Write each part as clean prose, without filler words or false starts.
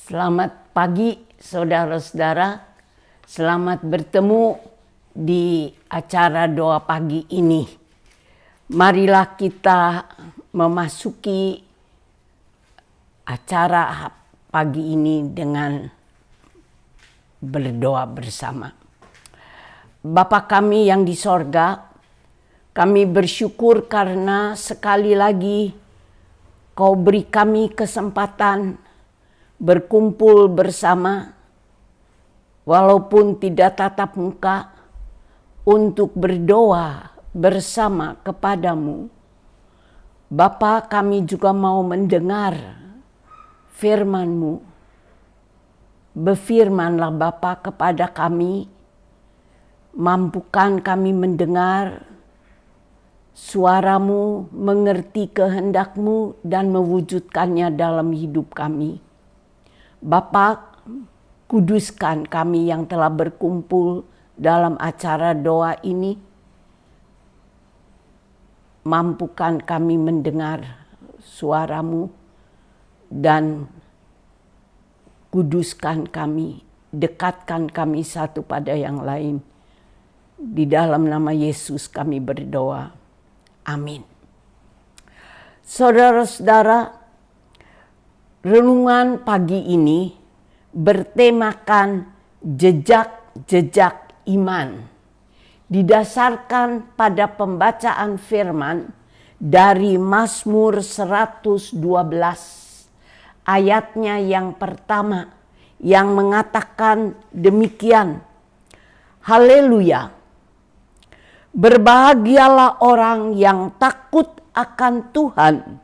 Selamat pagi saudara-saudara, selamat bertemu di acara doa pagi ini. Marilah kita memasuki acara pagi ini dengan berdoa bersama. Bapa kami yang di sorga, kami bersyukur karena sekali lagi Kau beri kami kesempatan berkumpul bersama, walaupun tidak tatap muka, untuk berdoa bersama kepadamu. Bapa, kami juga mau mendengar firman-Mu. Berfirmanlah Bapa kepada kami, mampukan kami mendengar suara-Mu, mengerti kehendak-Mu, dan mewujudkannya dalam hidup kami. Bapa, kuduskan kami yang telah berkumpul dalam acara doa ini. Mampukan kami mendengar suara-Mu dan kuduskan kami, dekatkan kami satu pada yang lain. Di dalam nama Yesus kami berdoa. Amin. Saudara-saudara, renungan pagi ini bertemakan jejak-jejak iman. Didasarkan pada pembacaan firman dari Mazmur 112 ayatnya yang pertama yang mengatakan demikian. Haleluya. Berbahagialah orang yang takut akan Tuhan,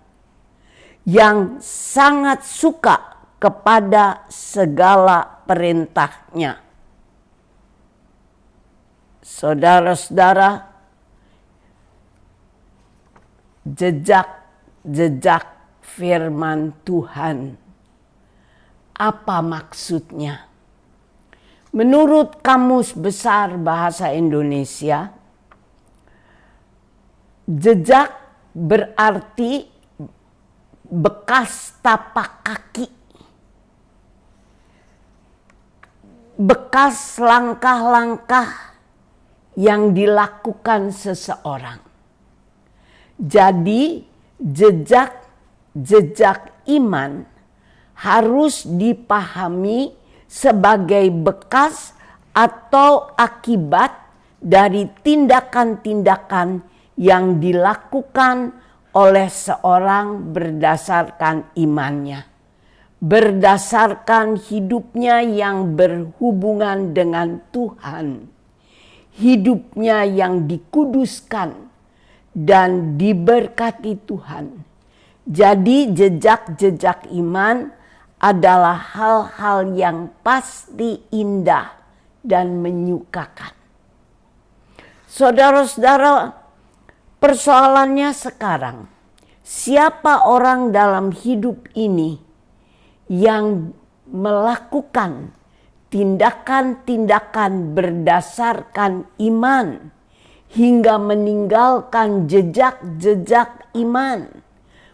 yang sangat suka kepada segala perintah-Nya. Saudara-saudara, jejak-jejak firman Tuhan, apa maksudnya? Menurut Kamus Besar Bahasa Indonesia, jejak berarti bekas tapak kaki, bekas langkah-langkah yang dilakukan seseorang. Jadi jejak-jejak iman harus dipahami sebagai bekas atau akibat dari tindakan-tindakan yang dilakukan oleh seorang berdasarkan imannya, berdasarkan hidupnya yang berhubungan dengan Tuhan, hidupnya yang dikuduskan dan diberkati Tuhan. Jadi jejak-jejak iman adalah hal-hal yang pasti indah dan menyukakan. Saudara-saudara, persoalannya sekarang, siapa orang dalam hidup ini yang melakukan tindakan-tindakan berdasarkan iman hingga meninggalkan jejak-jejak iman,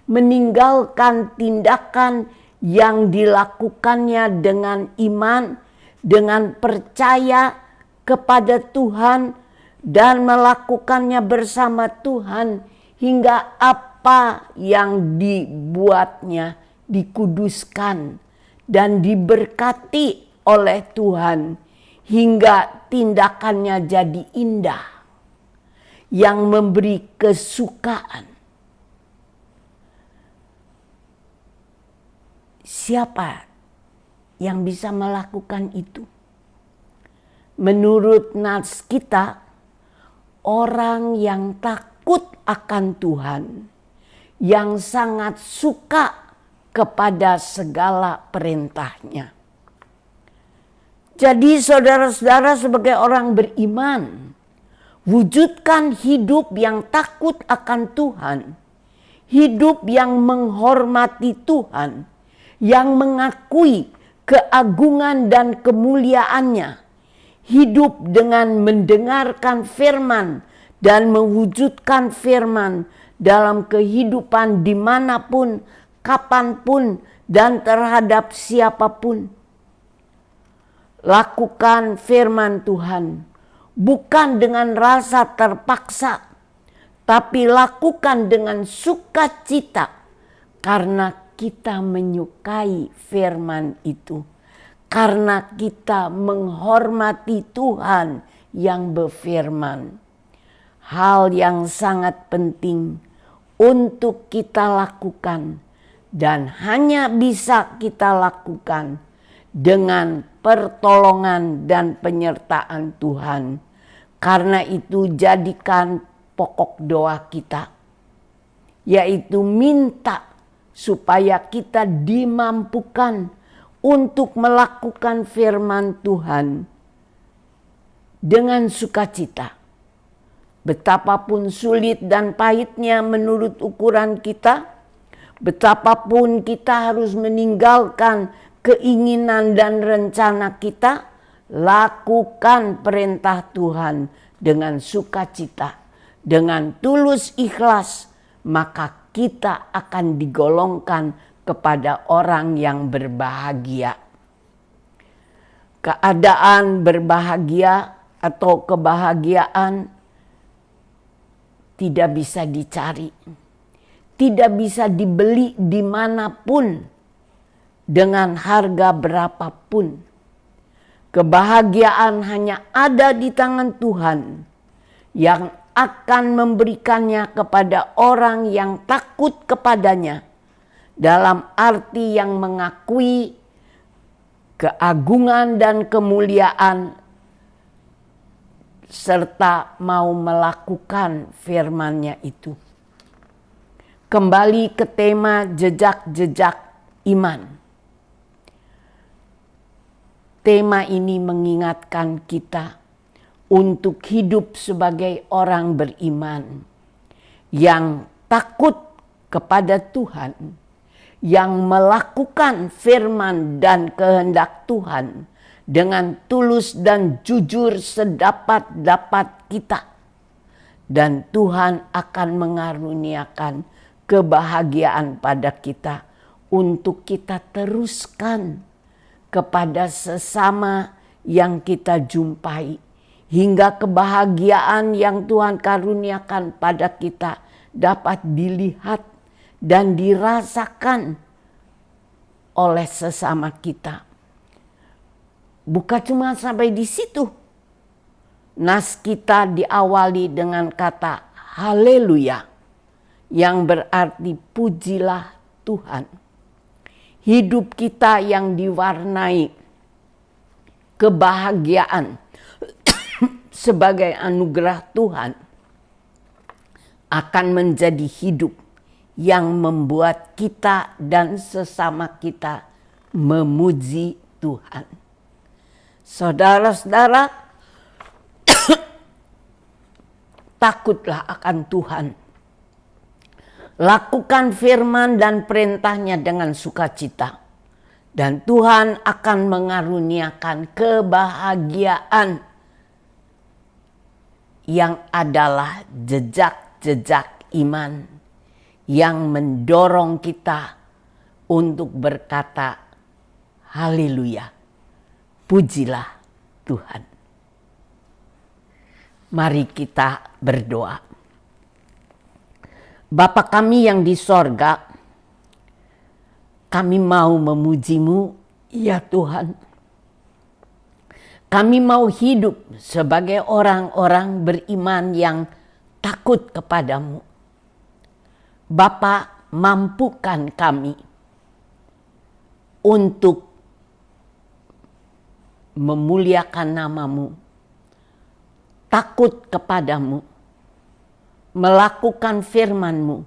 meninggalkan tindakan yang dilakukannya dengan iman, dengan percaya kepada Tuhan, dan melakukannya bersama Tuhan hingga apa yang dibuatnya dikuduskan dan diberkati oleh Tuhan hingga tindakannya jadi indah yang memberi kesukaan. Siapa yang bisa melakukan itu? Menurut nas kita, orang yang takut akan Tuhan, yang sangat suka kepada segala perintah-Nya. Jadi saudara-saudara, sebagai orang beriman, wujudkan hidup yang takut akan Tuhan, hidup yang menghormati Tuhan, yang mengakui keagungan dan kemuliaan-Nya, hidup dengan mendengarkan firman dan mewujudkan firman dalam kehidupan dimanapun kapanpun dan terhadap siapapun. Lakukan firman Tuhan bukan dengan rasa terpaksa, tapi lakukan dengan sukacita karena kita menyukai firman itu. Karena kita menghormati Tuhan yang berfirman. Hal yang sangat penting untuk kita lakukan dan hanya bisa kita lakukan dengan pertolongan dan penyertaan Tuhan. Karena itu jadikan pokok doa kita, yaitu minta supaya kita dimampukan untuk melakukan firman Tuhan dengan sukacita. Betapapun sulit dan pahitnya menurut ukuran kita, betapapun kita harus meninggalkan keinginan dan rencana kita, lakukan perintah Tuhan dengan sukacita, dengan tulus ikhlas, maka kita akan digolongkan kepada orang yang berbahagia. Keadaan berbahagia atau kebahagiaan tidak bisa dicari, tidak bisa dibeli dimanapun dengan harga berapapun. Kebahagiaan hanya ada di tangan Tuhan yang akan memberikannya kepada orang yang takut kepadanya, dalam arti yang mengakui keagungan dan kemuliaan serta mau melakukan firman-Nya itu. Kembali ke tema jejak-jejak iman. Tema ini mengingatkan kita untuk hidup sebagai orang beriman yang takut kepada Tuhan, yang melakukan firman dan kehendak Tuhan dengan tulus dan jujur sedapat-dapat kita. Dan Tuhan akan mengaruniakan kebahagiaan pada kita untuk kita teruskan kepada sesama yang kita jumpai. Hingga kebahagiaan yang Tuhan karuniakan pada kita dapat dilihat dan dirasakan oleh sesama kita. Bukan cuma sampai di situ. Nas kita diawali dengan kata haleluya, yang berarti pujilah Tuhan. Hidup kita yang diwarnai kebahagiaan sebagai anugerah Tuhan akan menjadi hidup yang membuat kita dan sesama kita memuji Tuhan. Saudara-saudara, takutlah akan Tuhan. Lakukan firman dan perintahnya dengan sukacita. Dan Tuhan akan mengaruniakan kebahagiaan yang adalah jejak-jejak iman yang mendorong kita untuk berkata haleluya, pujilah Tuhan. Mari kita berdoa. Bapa kami yang di sorga, kami mau memuji-Mu, ya Tuhan. Kami mau hidup sebagai orang-orang beriman yang takut kepadamu. Bapa, mampukan kami untuk memuliakan nama-Mu, takut kepadamu, melakukan firman-Mu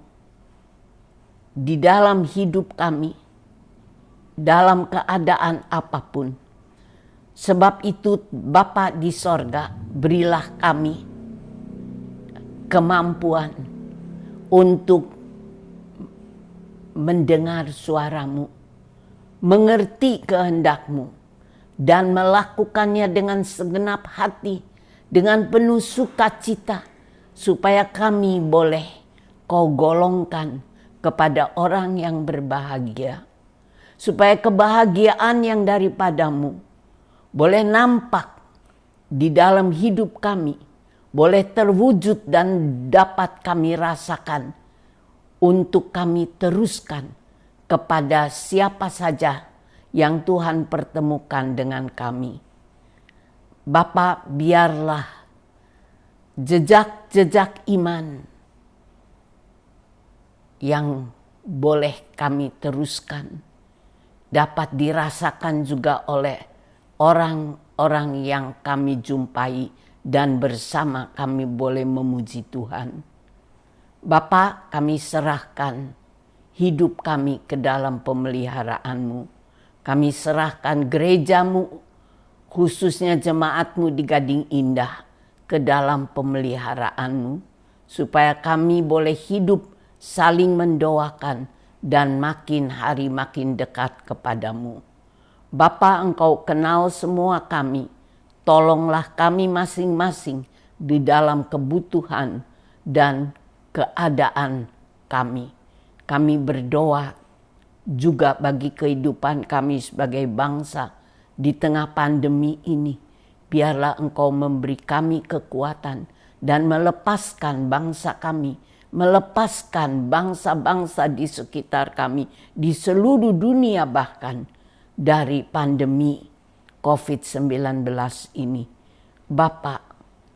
di dalam hidup kami, dalam keadaan apapun. Sebab itu Bapa di sorga, berilah kami kemampuan untuk mendengar suara-Mu, mengerti kehendak-Mu, dan melakukannya dengan segenap hati, dengan penuh sukacita, supaya kami boleh Kau golongkan kepada orang yang berbahagia. Supaya kebahagiaan yang daripadamu boleh nampak di dalam hidup kami, boleh terwujud dan dapat kami rasakan untuk kami teruskan kepada siapa saja yang Tuhan pertemukan dengan kami. Bapa, biarlah jejak-jejak iman yang boleh kami teruskan dapat dirasakan juga oleh orang-orang yang kami jumpai dan bersama kami boleh memuji Tuhan. Bapa, kami serahkan hidup kami ke dalam pemeliharaan-Mu. Kami serahkan gereja-Mu, khususnya jemaat-Mu di Gading Indah, ke dalam pemeliharaan-Mu, supaya kami boleh hidup saling mendoakan dan makin hari makin dekat kepadamu. Bapa, Engkau kenal semua kami. Tolonglah kami masing-masing di dalam kebutuhan dan keadaan kami. Kami berdoa juga bagi kehidupan kami sebagai bangsa di tengah pandemi ini. Biarlah Engkau memberi kami kekuatan dan melepaskan bangsa kami, melepaskan bangsa-bangsa di sekitar kami, di seluruh dunia bahkan, dari pandemi COVID-19 ini. Bapa,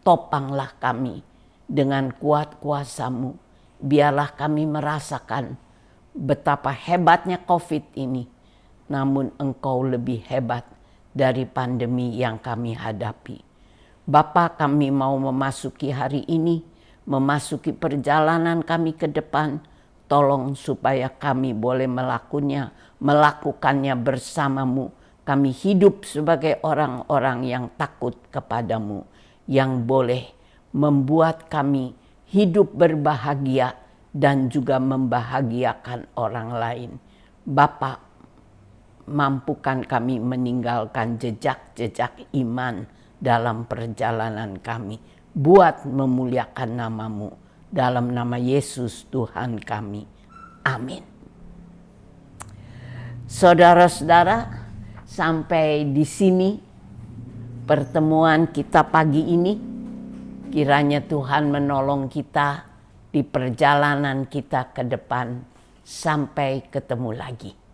topanglah kami dengan kuat kuasa-Mu. Biarlah kami merasakan betapa hebatnya COVID ini, namun Engkau lebih hebat dari pandemi yang kami hadapi. Bapa, kami mau memasuki hari ini, memasuki perjalanan kami ke depan. Tolong supaya kami boleh melakukannya bersama-Mu. Kami hidup sebagai orang-orang yang takut kepadamu, yang boleh membuat kami hidup berbahagia dan juga membahagiakan orang lain. Bapa, mampukan kami meninggalkan jejak-jejak iman dalam perjalanan kami, buat memuliakan nama-Mu. Dalam nama Yesus Tuhan kami. Amin. Saudara-saudara, sampai di sini pertemuan kita pagi ini. Kiranya Tuhan menolong kita di perjalanan kita ke depan. Sampai ketemu lagi.